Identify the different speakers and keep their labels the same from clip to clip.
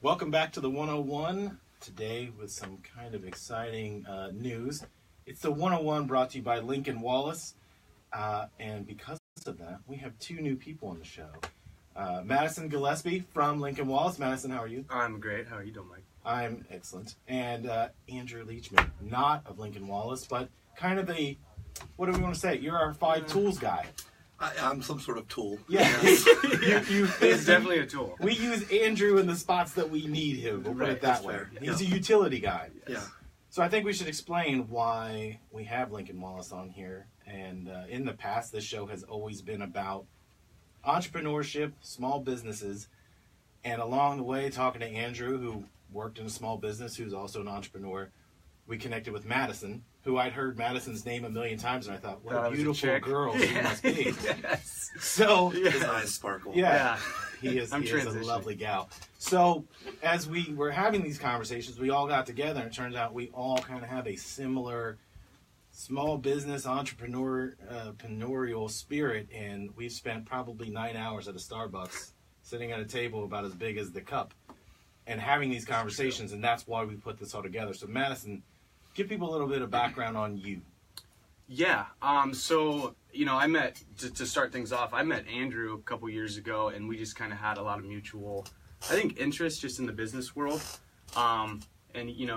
Speaker 1: Welcome back to the 101. Today with some kind of exciting news. It's the 101 brought to you by Lincoln Wallace. And because of that, we have two new people on the show. Madison Gillespie from Lincoln Wallace. Madison, how are you?
Speaker 2: I'm great. How are you doing, Mike?
Speaker 1: I'm excellent. And Andrew Leachman, not of Lincoln Wallace, but kind of a, what do we want to say? You're our five tools guy.
Speaker 3: I'm some sort of tool.
Speaker 1: Yeah.
Speaker 2: He's definitely a tool.
Speaker 1: We use Andrew in the spots that we need him. We'll put it that way.
Speaker 3: Fair.
Speaker 1: He's a utility guy.
Speaker 3: Yeah.
Speaker 1: So I think we should explain why we have Lincoln Wallace on here. And in the past, this show has always been about entrepreneurship, small businesses, and along the way, talking to Andrew, who worked in a small business, who's also an entrepreneur, we connected with Madison, who I'd heard Madison's name a million times, and I thought, what a beautiful girl she must be.
Speaker 2: Yes.
Speaker 1: So
Speaker 3: his eyes sparkle.
Speaker 1: Yeah. He is a lovely gal. So as we were having these conversations, we all got together, and it turns out we all kind of have a similar small business entrepreneurial spirit, and we've spent probably 9 hours at a Starbucks sitting at a table about as big as the cup and having these conversations, and that's why we put this all together. So Madison, give people a little bit of background on you.
Speaker 2: Yeah. So, I met, to start things off, I met Andrew a couple years ago, and we just kind of had a lot of mutual, I think, interest just in the business world. And,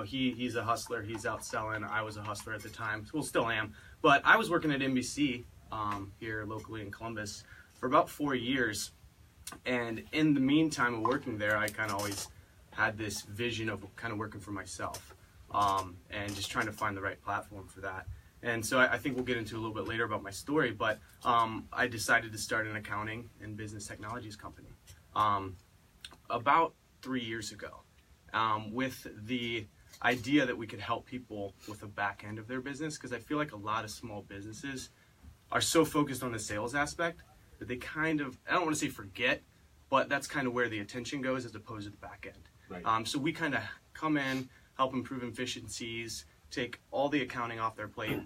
Speaker 2: he's a hustler. He's out selling. I was a hustler at the time. Well, still am. But I was working at NBC here locally in Columbus for about 4 years. And in the meantime of working there, I kind of always had this vision of kind of working for myself and just trying to find the right platform for that. And so I think we'll get into a little bit later about my story, but I decided to start an accounting and business technologies company about 3 years ago with the idea that we could help people with the back end of their business, because I feel like a lot of small businesses are so focused on the sales aspect that they kind of, I don't want to say forget, but that's kind of where the attention goes as opposed to the back end.
Speaker 1: Right.
Speaker 2: So we kind of come in, help improve efficiencies, take all the accounting off their plate,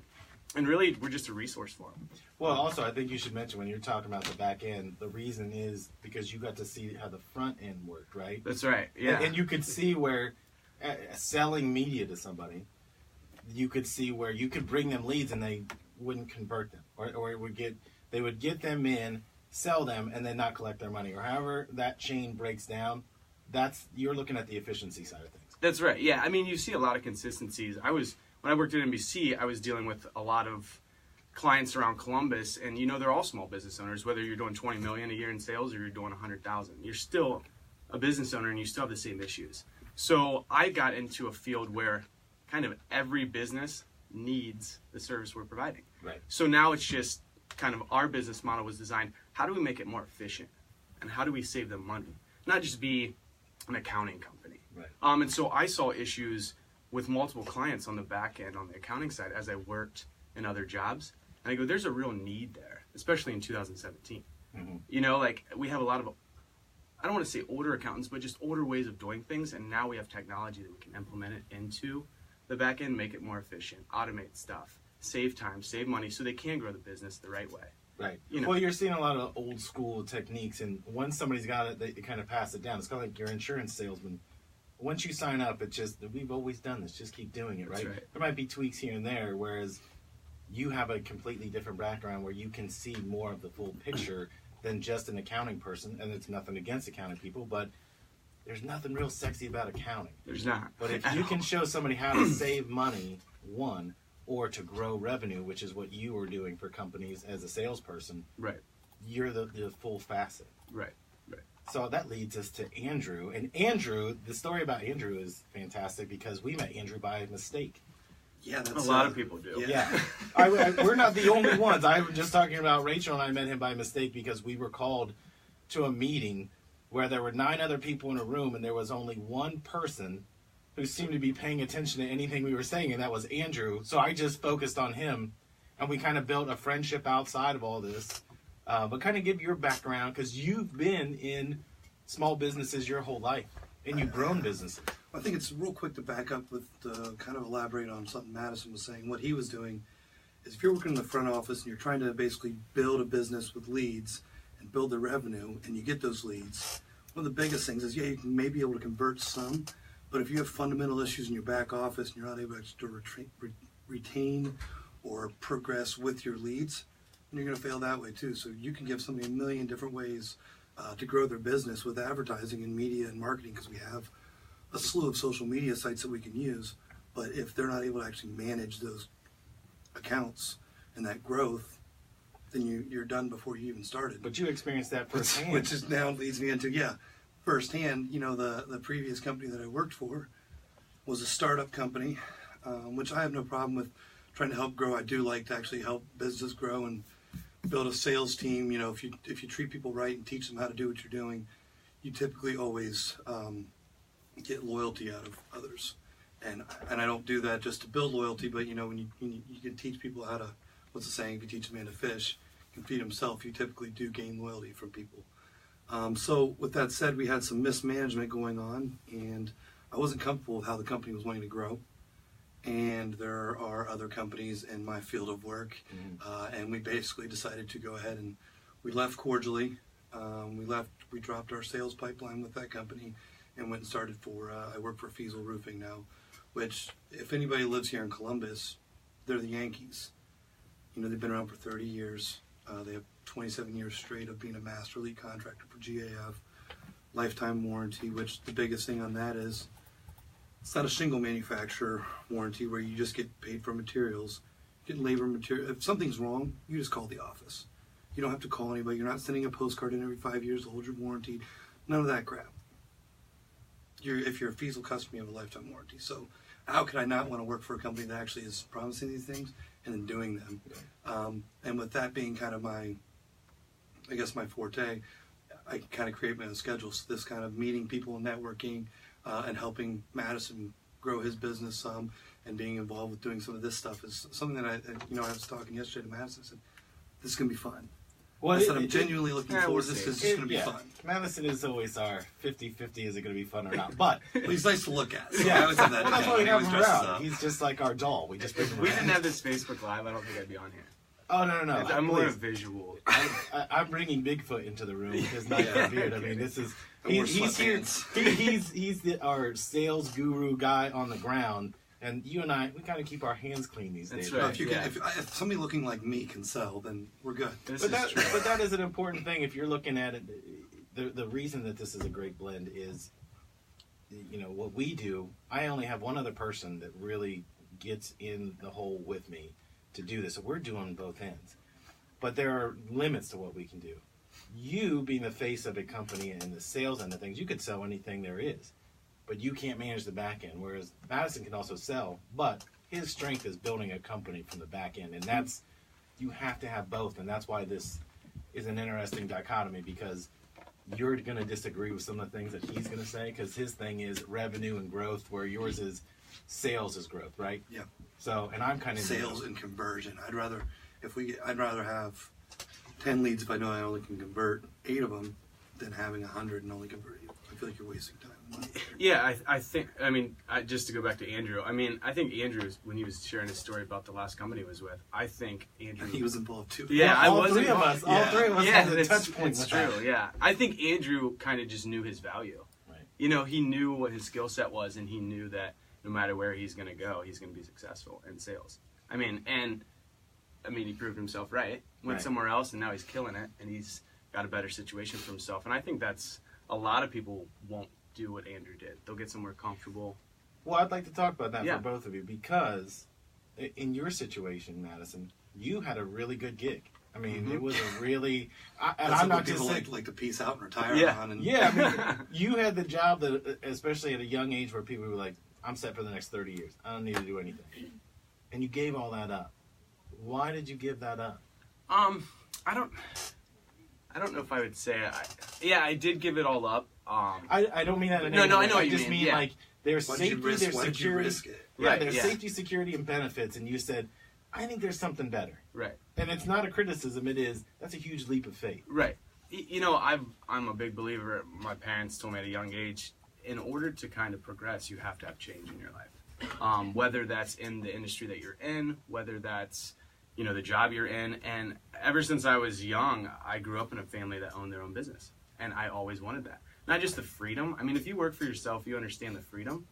Speaker 2: and really we're just a resource for them.
Speaker 1: Well, also, I think you should mention when you're talking about the back end, the reason is because you got to see how the front end worked, right?
Speaker 2: That's right, yeah.
Speaker 1: And you could see where selling media to somebody, you could see where you could bring them leads and they wouldn't convert them, or they would get them in, sell them, and then not collect their money, or however that chain breaks down. You're looking at the efficiency side of things.
Speaker 2: That's right. Yeah. I mean, you see a lot of consistencies. When I worked at NBC, I was dealing with a lot of clients around Columbus, and they're all small business owners. Whether you're doing $20 million a year in sales or you're doing $100,000, you're still a business owner, and you still have the same issues. So I got into a field where kind of every business needs the service we're providing.
Speaker 1: Right.
Speaker 2: So now it's just kind of our business model was designed. How do we make it more efficient, and how do we save them money? Not just be an accounting company.
Speaker 1: Right.
Speaker 2: And so I saw issues with multiple clients on the back end on the accounting side as I worked in other jobs. And I go, there's a real need there, especially in 2017. Mm-hmm. We have a lot of, I don't want to say older accountants, but just older ways of doing things. And now we have technology that we can implement it into the back end, make it more efficient, automate stuff, save time, save money, so they can grow the business the right way.
Speaker 1: Right. Well, you're seeing a lot of old school techniques, and once somebody's got it, they kind of pass it down. It's kind of like your insurance salesman. Once you sign up, it's just, we've always done this. Just keep doing it, right?
Speaker 2: That's right.
Speaker 1: There might be tweaks here and there, whereas you have a completely different background where you can see more of the full picture than just an accounting person. And it's nothing against accounting people, but there's nothing real sexy about accounting.
Speaker 2: There's not.
Speaker 1: But if you can show somebody how to save money, or to grow revenue, which is what you are doing for companies as a salesperson,
Speaker 2: right?
Speaker 1: You're the full facet.
Speaker 2: Right.
Speaker 1: So that leads us to Andrew. And Andrew, the story about Andrew is fantastic because we met Andrew by mistake.
Speaker 3: Yeah, that's
Speaker 2: a lot of people do.
Speaker 1: Yeah. We're not the only ones. I'm just talking about Rachel and I met him by mistake because we were called to a meeting where there were 9 other people in a room and there was only one person who seemed to be paying attention to anything we were saying, and that was Andrew. So I just focused on him, and we kind of built a friendship outside of all this. But kind of give your background, because you've been in small businesses your whole life, and you've grown businesses.
Speaker 3: I think it's real quick to back up with kind of elaborate on something Madison was saying. What he was doing is if you're working in the front office and you're trying to basically build a business with leads and build the revenue, and you get those leads, one of the biggest things is, you may be able to convert some, but if you have fundamental issues in your back office and you're not able to retain or progress with your leads, then you're going to fail that way too. So you can give somebody a million different ways to grow their business with advertising and media and marketing, because we have a slew of social media sites that we can use. But if they're not able to actually manage those accounts and that growth, then you're done before you even started.
Speaker 1: But you experienced that firsthand.
Speaker 3: Which is now leads me into, firsthand, the previous company that I worked for was a startup company, which I have no problem with trying to help grow. I do like to actually help businesses grow and build a sales team. If you treat people right and teach them how to do what you're doing, you typically always get loyalty out of others. And I don't do that just to build loyalty, but when you can teach people how to, what's the saying, if you teach a man to fish, he can feed himself, you typically do gain loyalty from people. So with that said, we had some mismanagement going on, and I wasn't comfortable with how the company was wanting to grow. And there are other companies in my field of work, and we basically decided to go ahead and we left cordially. We dropped our sales pipeline with that company and went and started I work for Feazel Roofing now, which, if anybody lives here in Columbus, they're the Yankees. They've been around for 30 years. They have 27 years straight of being a master elite contractor for GAF, lifetime warranty, which the biggest thing on that is it's not a shingle manufacturer warranty where you just get paid for materials. You get labor material. If something's wrong, you just call the office. You don't have to call anybody. You're not sending a postcard in every 5 years to hold your warranty. None of that crap. If you're a Feazel customer, you have a lifetime warranty. So how could I not want to work for a company that actually is promising these things and then doing them? And with that being kind of my forte, I kind of create my own schedule. So this kind of meeting people and networking and helping Madison grow his business some, and being involved with doing some of this stuff is something that I was talking yesterday to Madison. I said, this is going to be fun.
Speaker 1: Well,
Speaker 3: I'm genuinely looking forward to this. This is just going to be fun.
Speaker 1: Madison is always our 50-50, is it going to be fun or not? But
Speaker 3: he's nice to look at. So
Speaker 1: yeah,
Speaker 3: I always have that.
Speaker 1: well, that's why we have him around. He's just like our doll. We just bring him
Speaker 2: If we
Speaker 1: around.
Speaker 2: didn't have this Facebook Live, I don't think I'd be on here.
Speaker 1: Oh, no.
Speaker 2: I'm more a visual.
Speaker 1: I'm bringing Bigfoot into the room with his nice beard. I mean, this is he's here. He's our sales guru guy on the ground, and you and I, we kind of keep our hands clean these days.
Speaker 2: Right.
Speaker 3: If somebody looking like me can sell, then we're good.
Speaker 1: But that is an important thing. If you're looking at it, the reason that this is a great blend is, what we do. I only have one other person that really gets in the hole with me to do this. So we're doing both ends. But there are limits to what we can do. You, being the face of a company and the sales end of things, you could sell anything there is. But you can't manage the back end. Whereas Madison can also sell, but his strength is building a company from the back end. And that's, you have to have both. And that's why this is an interesting dichotomy, because you're going to disagree with some of the things that he's going to say, because his thing is revenue and growth, where yours is sales is growth, right?
Speaker 3: Yeah.
Speaker 1: So, and I'm kind of
Speaker 3: sales and conversion. I'd rather have 10 leads if I know I only can convert 8 of them than having 100 and only convert 8. I feel like you're wasting time.
Speaker 2: Yeah, I think. Just to go back to Andrew. I think Andrew, when he was sharing his story about the last company he was with, I think Andrew.
Speaker 3: He was involved too.
Speaker 2: Yeah,
Speaker 1: all three of us had a touch point.
Speaker 2: It's true. Yeah, I think Andrew kind of just knew his value. Right. He knew what his skill set was, and he knew that no matter where he's going to go, he's going to be successful in sales. He proved himself right. Went somewhere else, and now he's killing it, and he's got a better situation for himself. And I think that's a lot of people won't do what Andrew did. They'll get somewhere comfortable.
Speaker 1: Well, I'd like to talk about that for both of you, because in your situation, Madison, you had a really good gig. It was a really, and I'm not just saying,
Speaker 3: like to peace out and retire on. And
Speaker 1: you had the job that, especially at a young age, where people were like, I'm set for the next 30 years. I don't need to do anything. And you gave all that up. Why did you give that up?
Speaker 2: I don't know if I would say I did give it all up.
Speaker 1: I don't mean that in
Speaker 2: no, I know what
Speaker 1: I
Speaker 2: you
Speaker 1: just mean like there's safety, there's security. There's safety, security, and benefits, and you said, I think there's something better.
Speaker 2: Right.
Speaker 1: And it's not a criticism, that's a huge leap of faith.
Speaker 2: Right. I'm a big believer, my parents told me at a young age, in order to kind of progress, you have to have change in your life. Whether that's in the industry that you're in, whether that's the job you're in. And ever since I was young, I grew up in a family that owned their own business. And I always wanted that. not just the freedom. I mean, if you work for yourself, you understand the freedom.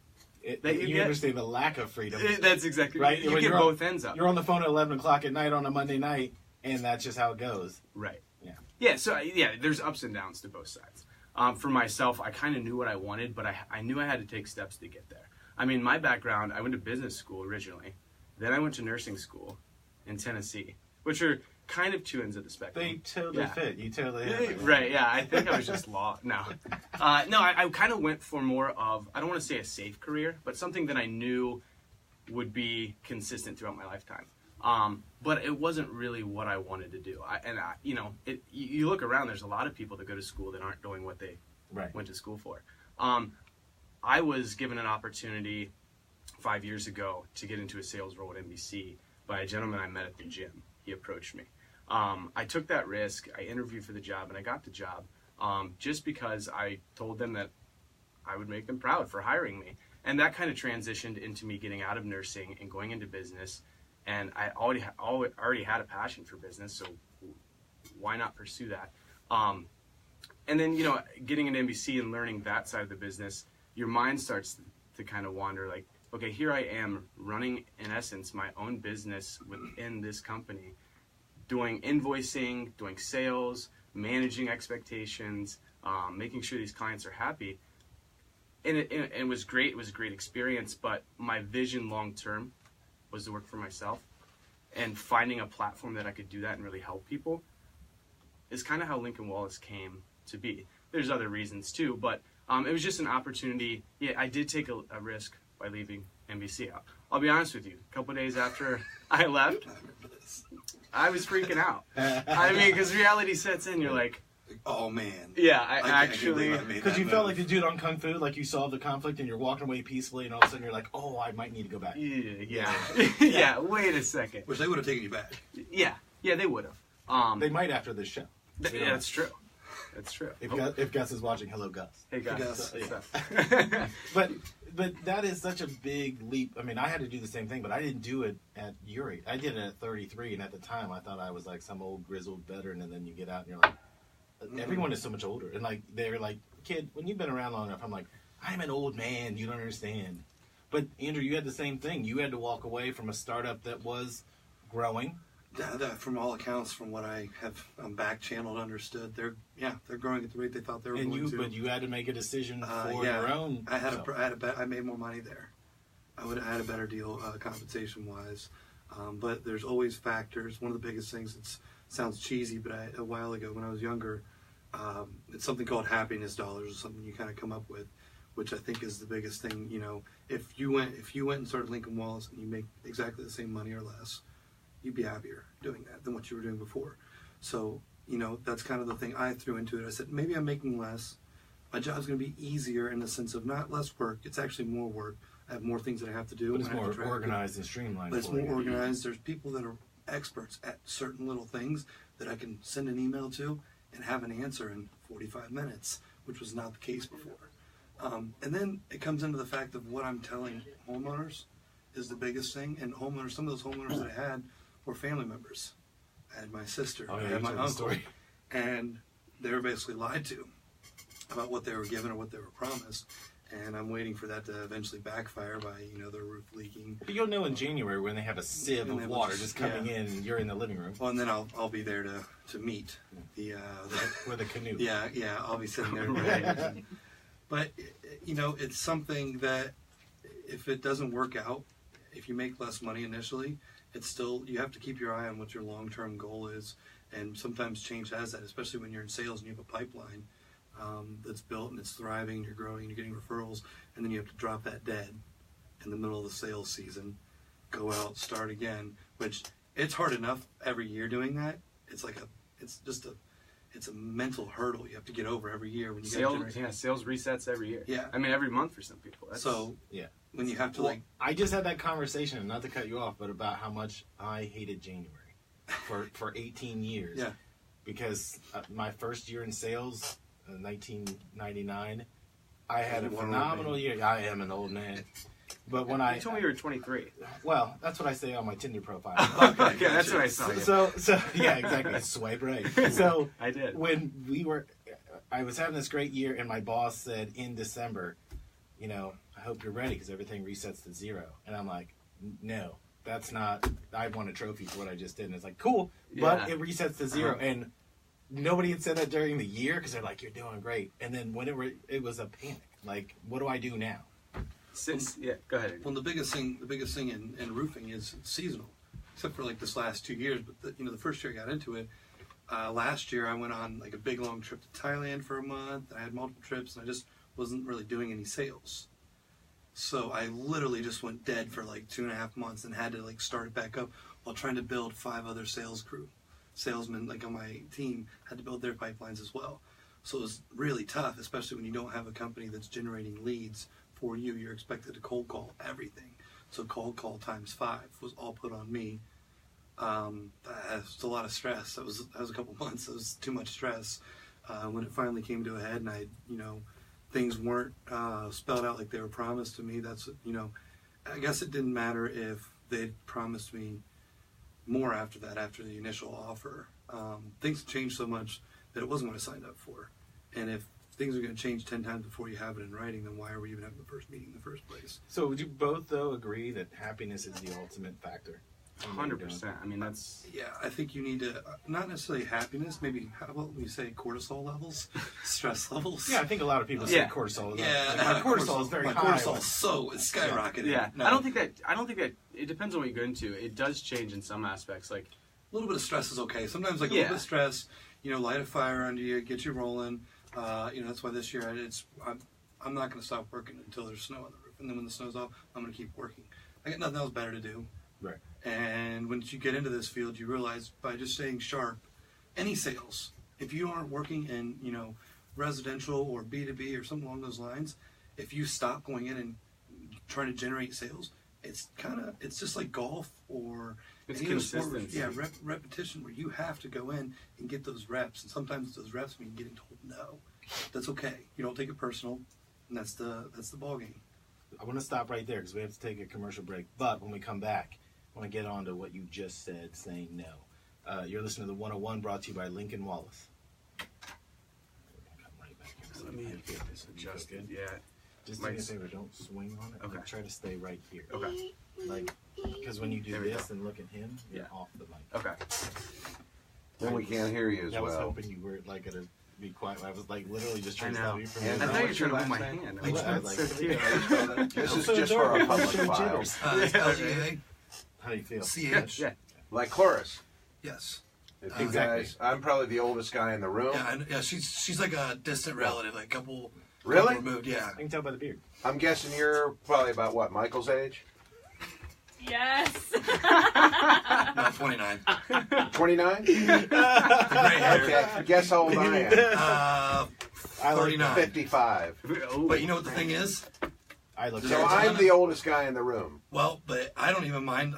Speaker 1: You understand the lack of freedom.
Speaker 2: That's exactly
Speaker 1: right.
Speaker 2: You get both ends up.
Speaker 1: You're on the phone at 11 o'clock at night on a Monday night, and that's just how it goes.
Speaker 2: Right.
Speaker 1: Yeah.
Speaker 2: Yeah. So there's ups and downs to both sides. For myself, I kind of knew what I wanted, but I knew I had to take steps to get there. I mean, my background, I went to business school originally. Then I went to nursing school in Tennessee, which are kind of two ends of the spectrum.
Speaker 1: They totally fit. You totally have it.
Speaker 2: Right, yeah. I think I was just no. I kind of went for more of, I don't want to say a safe career, but something that I knew would be consistent throughout my lifetime. But it wasn't really what I wanted to do. You look around, there's a lot of people that go to school that aren't doing what they went to school for. I was given an opportunity 5 years ago to get into a sales role at NBC by a gentleman I met at the gym. He approached me. I took that risk. I interviewed for the job, and I got the job just because I told them that I would make them proud for hiring me. And that kind of transitioned into me getting out of nursing and going into business. And I already had a passion for business, so why not pursue that? And then, getting into NBC and learning that side of the business, your mind starts to kind of wander like, okay, here I am running, in essence, my own business within this company, doing invoicing, doing sales, managing expectations, making sure these clients are happy. And it was great. It was a great experience, but my vision long-term was to work for myself, and finding a platform that I could do that and really help people is kind of how Lincoln Wallace came to be. There's other reasons too, but it was just an opportunity. Yeah, I did take a risk by leaving NBC out. I'll be honest with you, a couple of days after I left, I was freaking out. I mean, because reality sets in, you're like,
Speaker 3: oh man.
Speaker 2: Yeah, I actually,
Speaker 1: because you felt like the dude on Kung Fu, like you solved the conflict and you're walking away peacefully, and all of a sudden you're like, oh, I might need to go back.
Speaker 2: Yeah. Wait a second.
Speaker 3: Which they would have taken you back.
Speaker 2: Yeah, they would have.
Speaker 1: They might after this show.
Speaker 2: Yeah, that's true. That's true.
Speaker 1: If Gus is watching, hello, Gus.
Speaker 2: Hey, Gus.
Speaker 1: But that is such a big leap. I mean, I had to do the same thing, but I didn't do it at your age. I did it at 33, and at the time, I thought I was like some old grizzled veteran. And then you get out, and you're like, everyone is so much older. And like they're like, kid, when you've been around long enough, I'm like, I'm an old man. You don't understand. But Andrew, you had the same thing. You had to walk away from a startup that was growing.
Speaker 3: From all accounts, from what I have back-channeled, understood, they're growing at the rate they thought they were going to.
Speaker 1: But you had to make a decision for your own.
Speaker 3: I made more money there. I had a better deal compensation-wise. But there's always factors. One of the biggest things, it sounds cheesy, but a while ago when I was younger, it's something called happiness dollars, or something you kind of come up with, which I think is the biggest thing. If you went and started Lincoln Wallace and you make exactly the same money or less, you'd be happier doing that than what you were doing before. So, that's kind of the thing I threw into it. I said, maybe I'm making less. My job's going to be easier in the sense of not less work. It's actually more work. I have more things that I have to do.
Speaker 1: But it's more organized and streamlined.
Speaker 3: But it's more organized. There's people that are experts at certain little things that I can send an email to and have an answer in 45 minutes, which was not the case before. And then it comes into the fact of what I'm telling homeowners is the biggest thing. And some of those homeowners that I had were family members. I had my sister, I had my uncle, and they were basically lied to about what they were given or what they were promised. And I'm waiting for that to eventually backfire by, their roof leaking.
Speaker 1: But you'll know in January when they have a sieve of water just coming in and you're in the living room.
Speaker 3: Well, and then I'll be there to meet
Speaker 1: with a canoe.
Speaker 3: Yeah, I'll be sitting there. But, it's something that if it doesn't work out, if you make less money initially, it's still, you have to keep your eye on what your long-term goal is. And sometimes change has that, especially when you're in sales and you have a pipeline that's built and it's thriving, you're growing, you're getting referrals, and then you have to drop that dead in the middle of the sales season, go out, start again, which it's hard enough every year doing that. It's a mental hurdle you have to get over every year when you
Speaker 2: sales resets every year.
Speaker 3: Yeah.
Speaker 2: I mean, every month for some people.
Speaker 3: When you have to
Speaker 1: I just had that conversation, not to cut you off, but about how much I hated January for 18 years.
Speaker 3: Yeah.
Speaker 1: Because my first year in sales, 1999, I had a phenomenal year. I am an old man. But when
Speaker 2: you told me you were 23.
Speaker 1: Well, that's what I say on my Tinder profile.
Speaker 2: Okay, that's what I saw.
Speaker 1: So yeah, exactly. Swipe right. So
Speaker 2: I did.
Speaker 1: When I was having this great year, and my boss said in December, you know, I hope you're ready because everything resets to 0. And I'm like, no, that's not. I won a trophy for what I just did. And it's like, cool, but it resets to 0. And nobody had said that during the year because they're like, you're doing great. And then when it was a panic. Like, what do I do now?
Speaker 2: Go ahead.
Speaker 3: Well, the biggest thing in roofing is seasonal, except for like this last 2 years. But the first year I got into it, last year I went on like a big long trip to Thailand for a month. I had multiple trips, and I just wasn't really doing any sales. So I literally just went dead for like 2.5 months and had to like start it back up while trying to build 5 other salesmen like on my team had to build their pipelines as well. So it was really tough, especially when you don't have a company that's generating leads for you. You're expected to cold call everything. So cold call times 5 was all put on me. That's a lot of stress. That was a couple months. It was too much stress. When it finally came to a head, and things weren't spelled out like they were promised to me. I guess it didn't matter if they'd promised me more after the initial offer. Things changed so much that it wasn't what I signed up for. And if things are going to change 10 times before you have it in writing, then why are we even having the first meeting in the first place?
Speaker 1: So would you both, though, agree that happiness is the ultimate factor?
Speaker 2: 100%. I mean, that's...
Speaker 3: Yeah, I think you need to, not necessarily happiness, maybe, how about we say cortisol levels? Stress levels?
Speaker 1: Yeah, I think a lot of people say cortisol.
Speaker 3: Yeah.
Speaker 1: Like, my cortisol is very high.
Speaker 3: My cortisol it's skyrocketing.
Speaker 2: Yeah.
Speaker 3: No.
Speaker 2: I don't think that, it depends on what you go into. It does change in some aspects. Like,
Speaker 3: a little bit of stress is okay. Sometimes like a little bit of stress, light a fire under you, get you rolling. That's why this year I'm not going to stop working until there's snow on the roof. And then when the snow's off, I'm going to keep working. I got nothing else better to do.
Speaker 1: Right.
Speaker 3: And once you get into this field, you realize by just staying sharp, any sales, if you aren't working in, residential or B2B or something along those lines, if you stop going in and trying to generate sales, it's just like golf or
Speaker 2: it's
Speaker 3: any other sport.
Speaker 2: consistency.
Speaker 3: Yeah, repetition where you have to go in and get those reps. And sometimes those reps mean getting told no. That's okay. You don't take it personal, and that's the ball game.
Speaker 1: I want to stop right there because we have to take a commercial break. But when we come back, I want to get on to what you just said, saying no. You're listening to the 101 brought to you by Lincoln Wallace. Come right back here.
Speaker 2: Let me get this adjusted. Yeah.
Speaker 1: Just do me a favor, don't swing on it.
Speaker 2: Okay.
Speaker 1: Like, try to stay right here.
Speaker 2: Okay.
Speaker 1: Like, because when you do this and look at him, you're off the mic.
Speaker 2: Okay.
Speaker 4: Then we can't hear you as well.
Speaker 1: I was hoping you were like gonna be quiet. I was like literally just trying to stop you from.
Speaker 2: I thought you were trying to hold my hand.
Speaker 4: This is just for our public files.
Speaker 3: LGA.
Speaker 1: How do you feel?
Speaker 3: CH.
Speaker 2: Yeah.
Speaker 4: Like Cloris.
Speaker 3: Yes.
Speaker 4: If you
Speaker 1: Exactly.
Speaker 4: guys, I'm probably the oldest guy in the room.
Speaker 3: Yeah, she's like a distant relative, like a couple.
Speaker 4: Really?
Speaker 3: Couple removed, yeah.
Speaker 1: I can tell by the beard.
Speaker 4: I'm guessing you're probably about what, Michael's age?
Speaker 5: Yes.
Speaker 3: No, 29.
Speaker 4: 29?
Speaker 3: Gray hair.
Speaker 4: Okay, guess how old I am.
Speaker 3: 39.
Speaker 4: 55.
Speaker 3: But you know what the thing is?
Speaker 1: I look.
Speaker 4: So I'm the oldest guy in the room.
Speaker 3: Well, but I don't even mind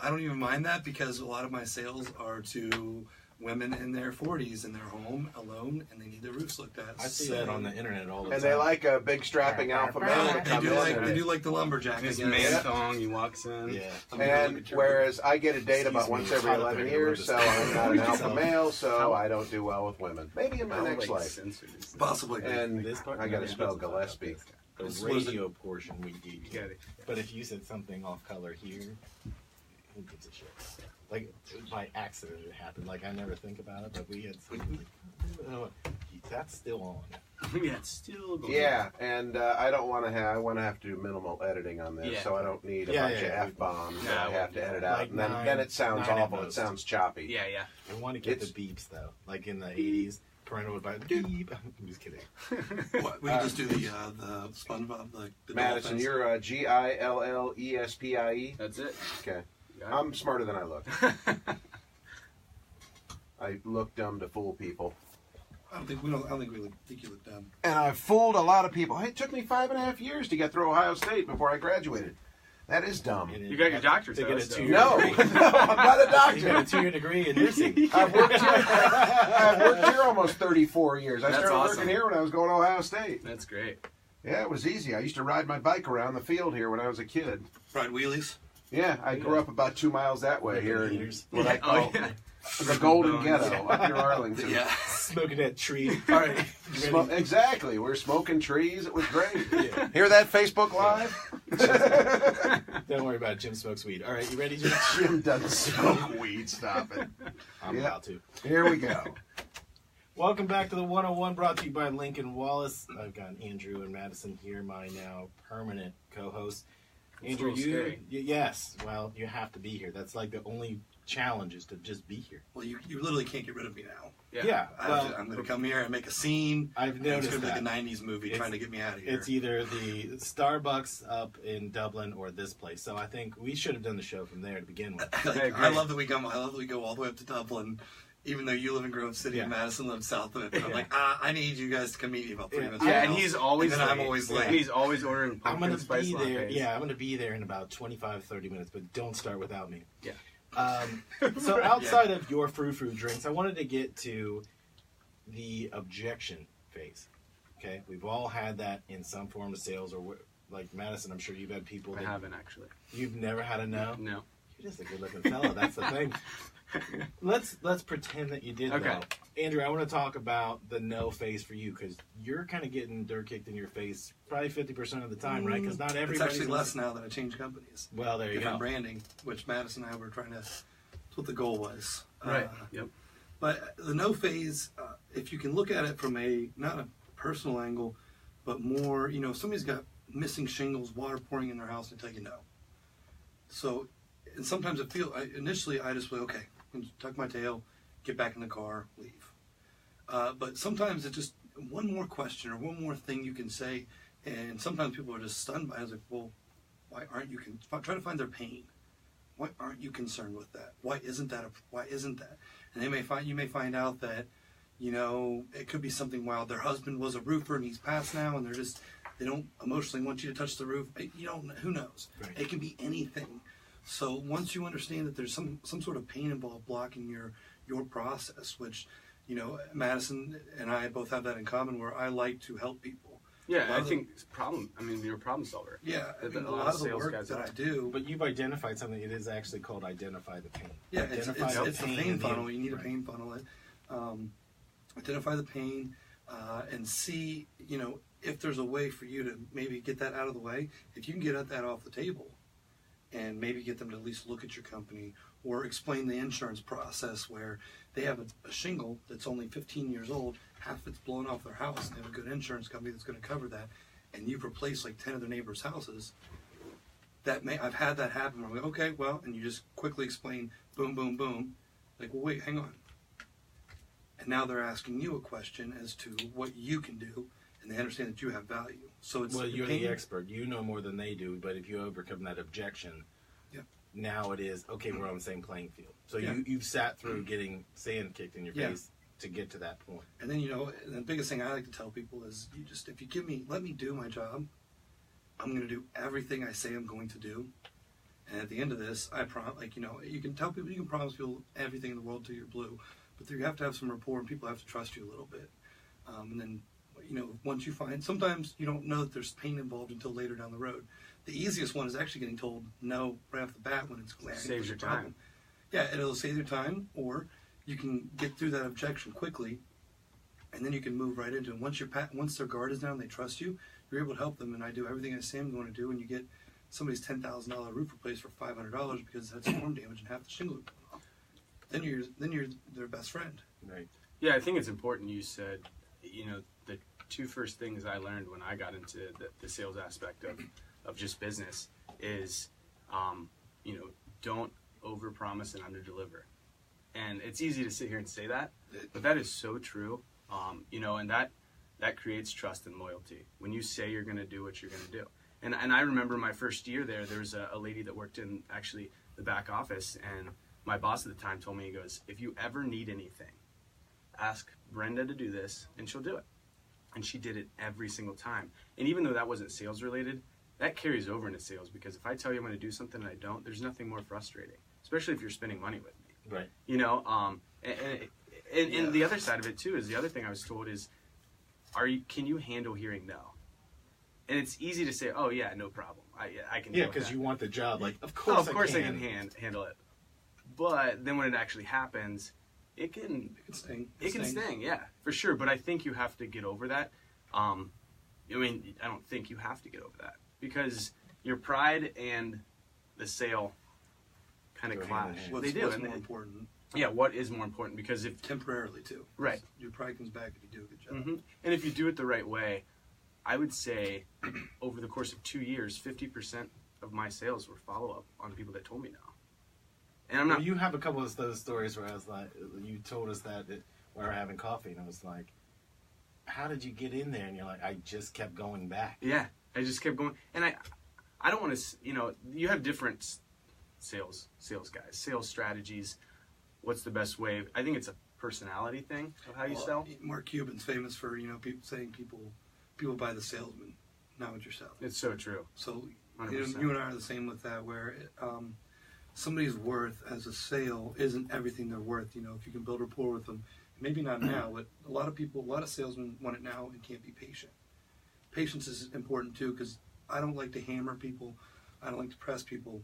Speaker 3: that because a lot of my sales are to women in their 40s in their home alone and they need their roofs looked at.
Speaker 1: I see that on the internet all the time.
Speaker 4: And they like a big strapping alpha male to come in.
Speaker 3: They do like the lumberjack.
Speaker 2: His
Speaker 3: I guess.
Speaker 2: man thong, he walks in.
Speaker 1: Yeah.
Speaker 4: And whereas I get a date about once every 11 years, so I'm not an alpha male, so I don't do well with women. Maybe in my next life.
Speaker 3: Possibly.
Speaker 4: And
Speaker 1: This part?
Speaker 4: I got to spell Gillespie.
Speaker 1: The radio portion we do. But if you said something off color here, who gives a shit? Like, by accident it happened. Like, I never think about it, but we had something. That's still on.
Speaker 2: Yeah, it's still going.
Speaker 4: Yeah, and I don't want to have. I want to have to do minimal editing on this, so I don't need a bunch of f-bombs that I have to edit out.
Speaker 1: Like
Speaker 4: And then it sounds awful. It sounds choppy.
Speaker 2: Yeah, yeah.
Speaker 1: I want to get the beeps though, like in the '80s. Parental would buy beep. I'm just kidding.
Speaker 3: What, we can just do the SpongeBob, the
Speaker 4: Madison,
Speaker 3: dolphins.
Speaker 4: you're Gillespie.
Speaker 2: That's it.
Speaker 4: Okay.
Speaker 2: Got it.
Speaker 4: I'm smarter than I look. I look dumb to fool people.
Speaker 3: I don't think you look dumb.
Speaker 4: And I fooled a lot of people. It took me 5.5 years to get through Ohio State before I graduated. That is dumb.
Speaker 1: And
Speaker 2: You got your doctorate
Speaker 1: to
Speaker 2: though,
Speaker 1: get a
Speaker 2: so-
Speaker 1: 2-year
Speaker 4: No,
Speaker 1: degree.
Speaker 4: no, I'm not a
Speaker 1: You got a
Speaker 4: doctor.
Speaker 1: 2-year degree in nursing.
Speaker 4: I've worked here almost 34 years. I
Speaker 2: That's
Speaker 4: started
Speaker 2: awesome.
Speaker 4: working here when I was going to Ohio State.
Speaker 2: That's great.
Speaker 4: Yeah, it was easy. I used to ride my bike around the field here when I was a kid.
Speaker 3: Ride wheelies.
Speaker 4: Yeah, I grew up about 2 miles that way here in
Speaker 1: Meters.
Speaker 4: what I call the Golden Ghetto up near Arlington.
Speaker 3: Yes.
Speaker 1: Smoking that tree. All right.
Speaker 4: Exactly. We're smoking trees. It was great.
Speaker 1: Yeah.
Speaker 4: Hear that, Facebook Live?
Speaker 1: Don't worry about it. Jim smokes weed. All right, you ready, Jim?
Speaker 4: Jim doesn't smoke weed. Stop it.
Speaker 1: I'm about to.
Speaker 4: Here we go.
Speaker 1: Welcome back to the 101, brought to you by Lincoln Wallace. I've got Andrew and Madison here, my now permanent co-hosts. Andrew, yes, well, you have to be here. That's like the only challenge is to just be here.
Speaker 3: Well, you literally can't get rid of me now.
Speaker 1: Yeah. Well,
Speaker 3: I'm going to come here and make a scene.
Speaker 1: I've noticed
Speaker 3: it's
Speaker 1: that.
Speaker 3: It's like a 90s movie trying to get me out of here.
Speaker 1: It's either the Starbucks up in Dublin or this place. So I think we should have done the show from there to begin with.
Speaker 3: I love that we go all the way up to Dublin. Even though you live in Grove City and Madison lives south of it, but I'm like, I need you guys to come meet me about 3 minutes.
Speaker 2: Yeah, and he's always
Speaker 3: late. I'm always late.
Speaker 2: He's always ordering pumpkin spice lattes.
Speaker 1: Yeah, I'm going to be there in about 25, 30 minutes, but don't start without me.
Speaker 2: Yeah.
Speaker 1: So outside of your frou-frou drinks, I wanted to get to the objection phase. Okay? We've all had that in some form of sales, or like Madison, I'm sure you've had people
Speaker 2: I haven't, actually.
Speaker 1: You've never had a no?
Speaker 2: No.
Speaker 1: You're just a good-looking fella. That's the thing. Let's pretend that you did.
Speaker 2: Okay.
Speaker 1: Though. Andrew, I want to talk about the no phase for you because you're kind of getting dirt kicked in your face probably 50% of the time, right? Because not everybody.
Speaker 3: It's actually less now that I changed companies.
Speaker 1: Well, there you
Speaker 3: Different
Speaker 1: go.
Speaker 3: branding, which Madison and I were trying to. That's what the goal was.
Speaker 2: Right. Yep.
Speaker 3: But the no phase, if you can look at it from not a personal angle, but more, if somebody's got missing shingles, water pouring in their house, and tell you no. So, and sometimes initially I just went, okay, tuck my tail, get back in the car, leave. But sometimes it's just one more question or one more thing you can say, and sometimes people are just stunned by it. It's like, well, why aren't you try to find their pain? Why aren't you concerned with that? Why isn't that? And you may find out that, it could be something wild. Their husband was a roofer and he's passed now, and they don't emotionally want you to touch the roof. Who knows?
Speaker 1: Right.
Speaker 3: It can be anything. So once you understand that there's some sort of pain involved blocking your process, which, Madison and I both have that in common, where I like to help people.
Speaker 2: Yeah, I think you're a problem solver.
Speaker 3: Yeah, a lot of the work that I do.
Speaker 1: But you've identified something. It is actually called identify the pain.
Speaker 3: Yeah, it's a pain funnel. You need
Speaker 1: right.
Speaker 3: a pain funnel. Identify the pain and see, if there's a way for you to maybe get that out of the way. If you can get that off the table and maybe get them to at least look at your company or explain the insurance process where they have a shingle that's only 15 years old, half it's blown off their house, and they have a good insurance company that's going to cover that, and you've replaced like 10 of their neighbors' houses. I've had that happen where I'm like, okay, well, and you just quickly explain, boom, boom, boom, like, well, wait, hang on. And now they're asking you a question as to what you can do, and they understand that you have value. So it's
Speaker 1: you're the expert. You know more than they do, but if you overcome that objection, now it is, okay, we're on the same playing field. So you've sat through getting sand kicked in your face to get to that point.
Speaker 3: And then, the biggest thing I like to tell people is if you let me do my job, I'm going to do everything I say I'm going to do. And at the end of this, I promise, you can tell people, you can promise people everything in the world till you're blue, but you have to have some rapport and people have to trust you a little bit. And then, once you find, sometimes you don't know that there's pain involved until later down the road. The easiest one is actually getting told no right off the bat when it's glaring.
Speaker 2: Saves your time.
Speaker 3: Yeah, it'll save your time, or you can get through that objection quickly, and then you can move right into it. Once their guard is down, they trust you, you're able to help them, and I do everything I say I'm going to do, and you get somebody's $10,000 roof replaced for $500 because it had storm damage and half the shingle blown off. Then you're their best friend.
Speaker 1: Right.
Speaker 2: Yeah, I think it's important you said, the two first things I learned when I got into the sales aspect of just business is, don't overpromise and underdeliver. And it's easy to sit here and say that, but that is so true. And that creates trust and loyalty. When you say you're going to do what you're going to do. And I remember my first year there was a lady that worked in actually the back office, and my boss at the time told me, he goes, if you ever need anything, ask Brenda to do this, and she'll do it. And she did it every single time. And even though that wasn't sales related, that carries over into sales, because if I tell you I'm going to do something and I don't, there's nothing more frustrating, especially if you're spending money with me.
Speaker 1: Right.
Speaker 2: And the other side of it too is, the other thing I was told is, can you handle hearing no? And it's easy to say, oh yeah, no problem. I can.
Speaker 1: Yeah, because you want the job. Like, of
Speaker 2: I
Speaker 1: course
Speaker 2: can handle it. But then when it actually happens, it can
Speaker 3: sting.
Speaker 2: It can sting, yeah, for sure. But I think you have to get over that. I mean, I don't think you have to get over that because your pride and the sale kind of clash.
Speaker 3: What's
Speaker 2: They do.
Speaker 3: What's more important?
Speaker 2: Yeah, what is more important? Because if
Speaker 3: Temporarily too.
Speaker 2: Right.
Speaker 3: Your pride comes back if you do a good job.
Speaker 2: Mm-hmm. And if you do it the right way, I would say over the course of 2 years, 50% of my sales were follow up on people that told me no. And I'm not.
Speaker 1: Well, you have a couple of those stories where I was like, you told us that we were having coffee, and I was like, how did you get in there? And you're like, I just kept going back.
Speaker 2: Yeah, I just kept going, and I don't want to. You have different sales guys, sales strategies. What's the best way? I think it's a personality thing of how you sell.
Speaker 3: Mark Cuban's famous for people saying people buy the salesman, not what you're selling.
Speaker 2: It's so true.
Speaker 3: So
Speaker 2: 100%.
Speaker 3: you and I are the same with that, where somebody's worth as a sale isn't everything they're worth. If you can build rapport with them, maybe not now, but a lot of salesmen want it now and can't be patient. Patience is important too, because I don't like to hammer people. I don't like to press people.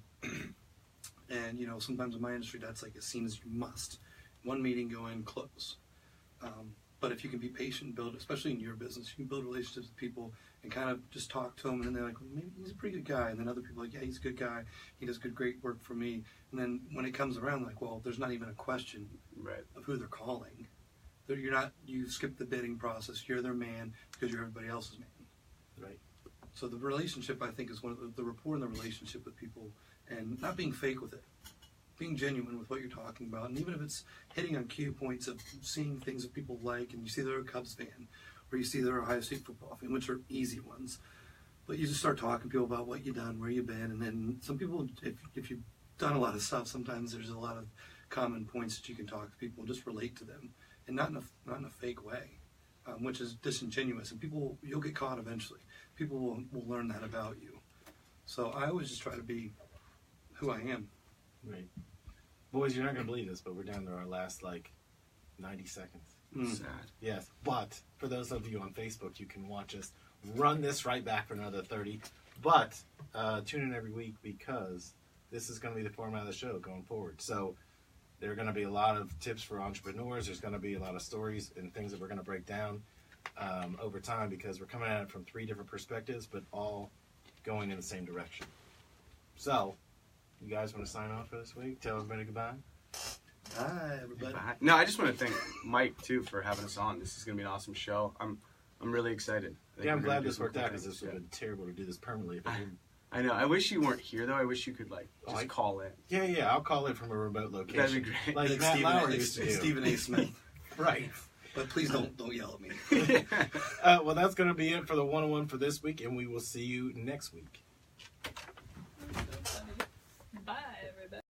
Speaker 3: And, sometimes in my industry, that's like as seen as you must. One meeting, go in, close. But if you can be patient, build, especially in your business, you can build relationships with people and kind of just talk to them. And then they're like, well, maybe he's a pretty good guy. And then other people are like, yeah, he's a good guy. He does great work for me. And then when it comes around, like, well, there's not even a question of who they're calling. You skip the bidding process. You're their man because you're everybody else's man.
Speaker 1: Right.
Speaker 3: So the relationship, I think, is one of the rapport in the relationship with people. And not being fake with it, being genuine with what you're talking about. And even if it's hitting on cue points of seeing things that people like, and you see they're a Cubs fan, or you see they're a Ohio State football fan, which are easy ones. But you just start talking to people about what you've done, where you've been, and then some people, if you've done a lot of stuff, sometimes there's a lot of common points that you can talk to people and just relate to them, and not in a fake way, which is disingenuous. And you'll get caught eventually. People will learn that about you. So I always just try to be who I am.
Speaker 1: Right. Boys, you're not going to believe this, but we're down to our last, 90 seconds.
Speaker 2: Sad.
Speaker 1: Yes, but for those of you on Facebook, you can watch us run this right back for another 30. But tune in every week because this is going to be the format of the show going forward. So there are going to be a lot of tips for entrepreneurs. There's going to be a lot of stories and things that we're going to break down over time because we're coming at it from 3 different perspectives, but all going in the same direction. So, you guys want to sign off for this week? Tell everybody goodbye?
Speaker 3: Hi, everybody.
Speaker 2: Bye. No, I just want to thank Mike, too, for having us on. This is going to be an awesome show. I'm really excited.
Speaker 1: Yeah, I'm glad this worked out because this would have been terrible to do this permanently if I didn't.
Speaker 2: I know. I wish you weren't here, though. I wish you could, just call in.
Speaker 1: Yeah, I'll call in from a remote location.
Speaker 2: That'd be great.
Speaker 1: Like Matt Lauer used to do.
Speaker 3: Stephen A. Smith.
Speaker 1: Right.
Speaker 3: But please don't yell at me.
Speaker 1: Well, that's going to be it for the 101 for this week, and we will see you next week.